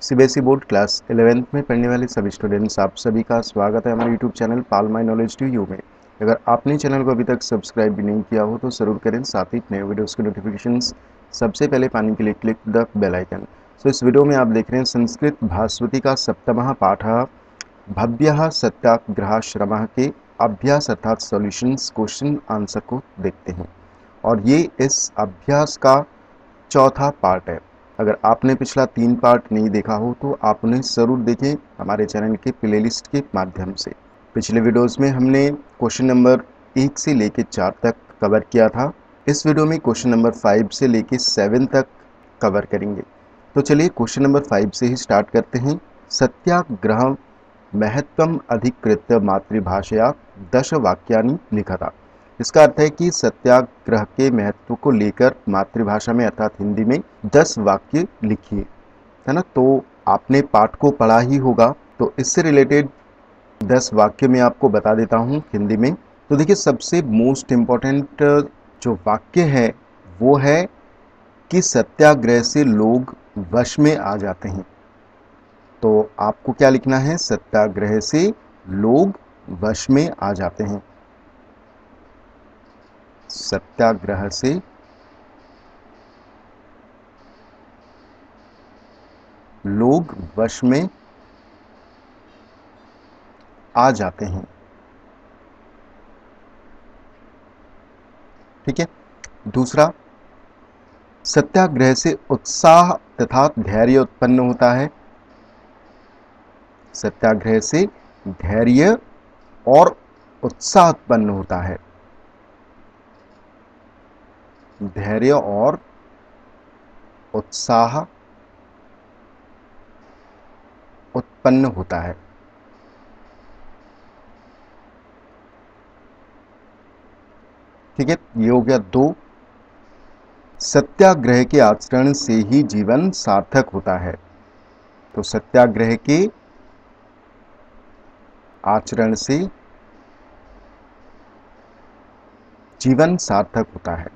CBSE board class 11th में पढ़ने वाले सभी स्टूडेंट्स, आप सभी का स्वागत है हमारे YouTube channel pal my knowledge to you में। अगर आपने चैनल को अभी तक सब्सक्राइब भी नहीं किया हो तो ज़रूर करें। साथ ही नए वीडियोस के नोटिफिकेशंस सबसे पहले पाने के लिए क्लिक द बेल आइकन। सो इस वीडियो में आप देख रहे हैं संस्कृत भास्वती का सप्तमः पाठः भव्यः सत्याग्रहाश्रमः के अभ्यास अर्थात सॉल्यूशंस क्वेश्चन आंसर को देखते हैं। और ये इस अभ्यास का चौथा पार्ट है। अगर आपने पिछला 3 पार्ट नहीं देखा हो तो आप उन्हें ज़रूर देखें हमारे चैनल के प्लेलिस्ट के माध्यम से। पिछले वीडियोस में हमने क्वेश्चन नंबर 1 से लेकर 4 तक कवर किया था। इस वीडियो में क्वेश्चन नंबर 5 से लेकर 7 तक कवर करेंगे। तो चलिए क्वेश्चन नंबर 5 से ही स्टार्ट करते हैं। सत्याग्रह महत्वम अधिकृत्य मातृभाषया 10 वाक्यानि लिखता। इसका अर्थ है कि सत्याग्रह के महत्व को लेकर मातृभाषा में अर्थात हिंदी में 10 वाक्य लिखिए, है ना। तो आपने पाठ को पढ़ा ही होगा, तो इससे रिलेटेड 10 वाक्य मैं आपको बता देता हूँ हिंदी में। तो देखिए, सबसे मोस्ट इम्पॉर्टेंट जो वाक्य है वो है कि सत्याग्रह से लोग वश में आ जाते हैं। तो आपको क्या लिखना है? सत्याग्रह से लोग वश में आ जाते हैं। सत्याग्रह से लोग वश में आ जाते हैं। ठीक है। दूसरा, सत्याग्रह से उत्साह तथा धैर्य उत्पन्न होता है। सत्याग्रह से धैर्य और उत्साह उत्पन्न होता है। धैर्य और उत्साह उत्पन्न होता है। ठीक है, ये हो गया 2। सत्याग्रह के आचरण से ही जीवन सार्थक होता है। तो सत्याग्रह के आचरण से जीवन सार्थक होता है।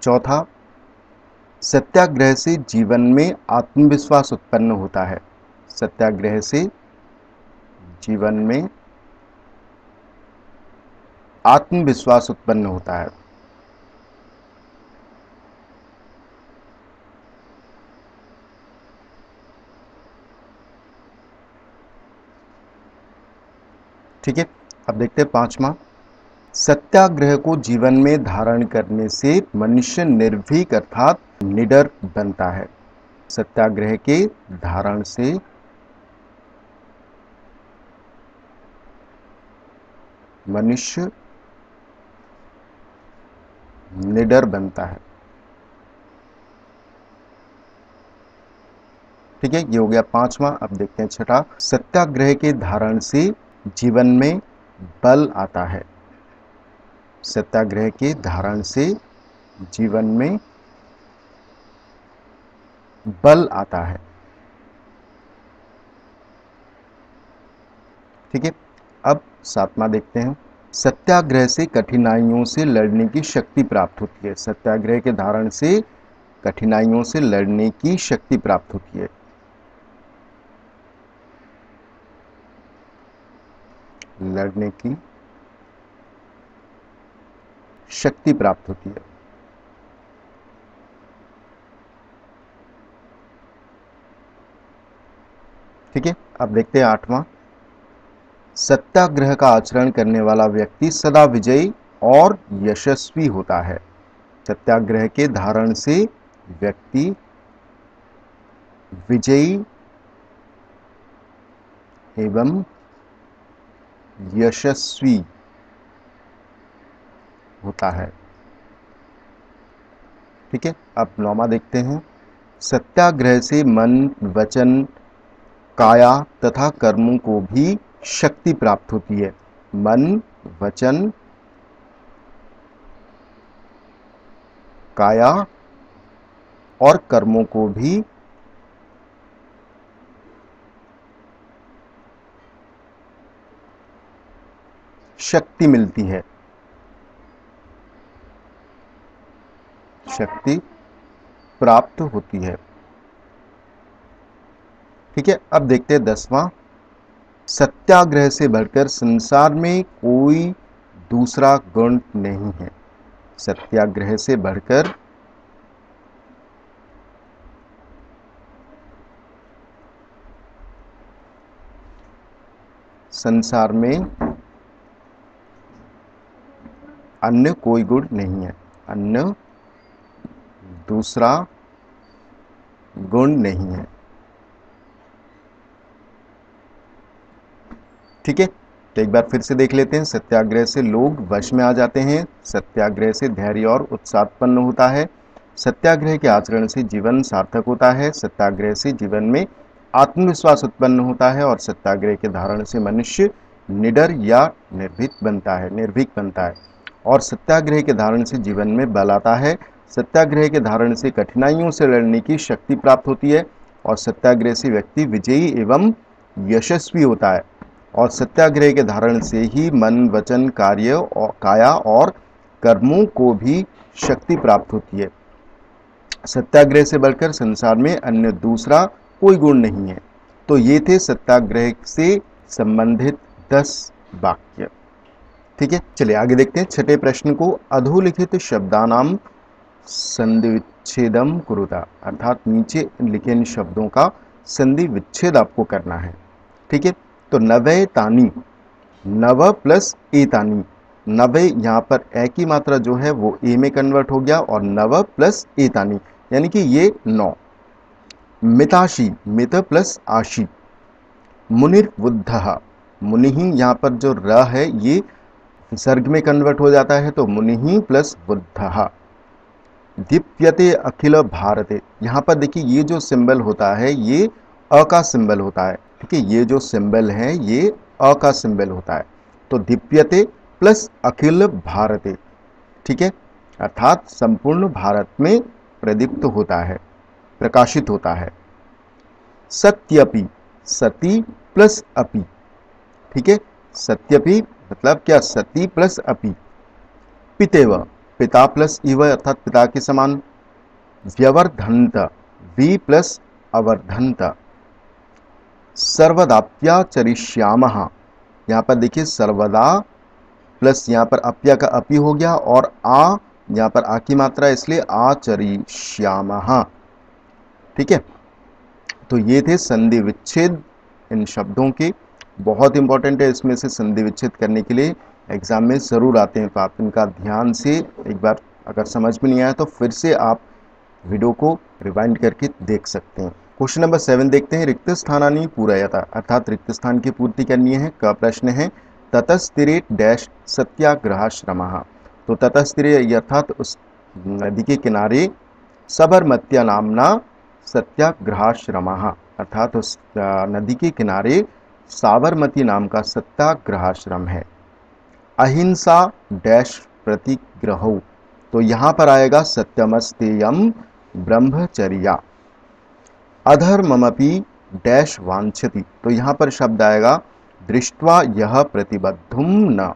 चौथा, सत्याग्रह से जीवन में आत्मविश्वास उत्पन्न होता है। सत्याग्रह से जीवन में आत्मविश्वास उत्पन्न होता है। ठीक है, अब देखते हैं 5वां। सत्याग्रह को जीवन में धारण करने से मनुष्य निर्भीक अर्थात निडर बनता है। सत्याग्रह के धारण से मनुष्य निडर बनता है। ठीक है, ये हो गया 5वां। अब देखते हैं 6ठा। सत्याग्रह के धारण से जीवन में बल आता है। सत्याग्रह के धारण से जीवन में बल आता है। ठीक है, अब 7वां देखते हैं। सत्याग्रह से कठिनाइयों से लड़ने की शक्ति प्राप्त होती है। सत्याग्रह के धारण से कठिनाइयों से लड़ने की शक्ति प्राप्त होती है। लड़ने की शक्ति प्राप्त होती है। ठीक है, अब देखते हैं 8वां। सत्याग्रह का आचरण करने वाला व्यक्ति सदा विजयी और यशस्वी होता है। सत्याग्रह के धारण से व्यक्ति विजयी एवं यशस्वी होता है। ठीक है, अब 9वां देखते हैं। सत्याग्रह से मन, वचन, काया तथा कर्मों को भी शक्ति प्राप्त होती है। मन, वचन, काया और कर्मों को भी शक्ति मिलती है। शक्ति प्राप्त होती है। ठीक है, अब देखते हैं 10वां, सत्याग्रह से बढ़कर संसार में कोई दूसरा गुण नहीं है। सत्याग्रह से बढ़कर संसार में अन्य कोई गुण नहीं है, अन्य दूसरा गुण नहीं है। ठीक है, तो एक बार फिर से देख लेते हैं। सत्याग्रह से लोग वश में आ जाते हैं, सत्याग्रह से धैर्य और उत्साह उत्पन्न होता है, सत्याग्रह के आचरण से जीवन सार्थक होता है, सत्याग्रह से जीवन में आत्मविश्वास उत्पन्न होता है और सत्याग्रह के धारण से मनुष्य निडर या निर्भीक बनता है और सत्याग्रह के धारण से जीवन में बल आता है, सत्याग्रह के धारण से कठिनाइयों से लड़ने की शक्ति प्राप्त होती है और सत्याग्रह से व्यक्ति विजयी एवं यशस्वी होता है और सत्याग्रह के धारण से ही मन वचन कार्य और काया और कर्मों को भी शक्ति प्राप्त होती है। सत्याग्रह से बढ़कर संसार में अन्य दूसरा कोई गुण नहीं है। तो ये थे सत्याग्रह से संबंधित 10 वाक्य। ठीक है, चलिए आगे देखते हैं छठे प्रश्न को। अधोलिखित शब्दानाम संधि विच्छेदम कुरुता, अर्थात नीचे लिखे इन शब्दों का संधि विच्छेद आपको करना है। ठीक है, तो नवैतानी, नव प्लस एतानी, नवे यहाँ पर ए की मात्रा जो है वो ए में कन्वर्ट हो गया और नव प्लस एतानी यानी कि ये 9। मिताशी, मित प्लस आशी, मुनिर्बुद्धः, मुनिहि यहाँ पर जो र है ये विसर्ग में कन्वर्ट हो जाता है तो मुनिहि प्लस बुद्धः। दीप्यते अखिल भारते, यहाँ पर देखिए ये जो सिंबल होता है ये अ का सिंबल होता है। ठीक है, ये जो सिंबल है ये अ का सिंबल होता है, तो दीप्यते प्लस अखिल भारते। ठीक है, अर्थात संपूर्ण भारत में प्रदीप्त होता है, प्रकाशित होता है। सत्यपि, सती प्लस अपि। ठीक है, सत्यपि मतलब क्या, सती प्लस अपि। पितेव, पिता प्लस इव अर्थात पिता के समान। व्यवर्धन्त, वी प्लस अवर्धन्त। सर्वदाप्याचरिष्यामः, यहाँ पर देखिए सर्वदा प्लस यहाँ पर अप्या का अपी हो गया और आ यहाँ पर आ की मात्रा इसलिए आचरिष्यामः। ठीक है, तो ये थे संधि विच्छेद इन शब्दों के, बहुत इंपॉर्टेंट है। इसमें से संधि विच्छेद करने के लिए एग्जाम में ज़रूर आते हैं, तो आप इनका ध्यान से एक बार अगर समझ में नहीं आया तो फिर से आप वीडियो को रिवाइंड करके देख सकते हैं। क्वेश्चन नंबर 7 देखते हैं। रिक्त स्थानानि पूरयता, अर्थात रिक्त स्थान की पूर्ति करनी है। का प्रश्न है ततस्तीरे डैश सत्याग्रहाश्रमः, तो ततस्तीरे अर्थात उस नदी के किनारे सबरमत्या नामना सत्याग्रहाश्रमः, अर्थात उस नदी के किनारे साबरमती नाम का सत्याग्रहाश्रम है। अहिंसा डैश प्रतिग्रहो, तो यहाँ पर आएगा सत्यमस्तेयम ब्रह्मचर्या। अधर्ममपि डैश वांछति, तो यहाँ पर शब्द आएगा दृष्ट्वा यह प्रतिबद्धुम न।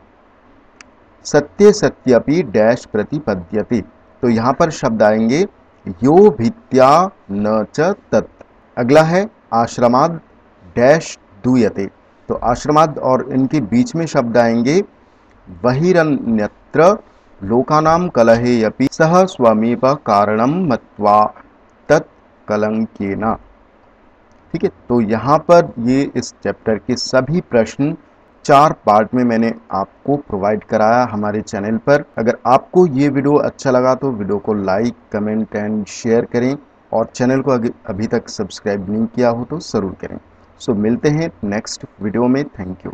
सत्य सत्यपि डैश प्रतिपद्यते, तो यहाँ पर शब्द आएंगे यो भित्या न च तत्। अगला है आश्रमाद डैश दूयते, तो आश्रमाद और इनके बीच में शब्द आएंगे बहिरन्यत्र लोकानां कलहे अपि सह स्वमीप कारणम मत्वा तत्कलंकेन। ठीक है, तो यहाँ पर ये इस चैप्टर के सभी प्रश्न 4 पार्ट में मैंने आपको प्रोवाइड कराया हमारे चैनल पर। अगर आपको ये वीडियो अच्छा लगा तो वीडियो को लाइक कमेंट एंड शेयर करें और चैनल को अभी तक सब्सक्राइब नहीं किया हो तो ज़रूर करें। सो मिलते हैं नेक्स्ट वीडियो में। Thank you.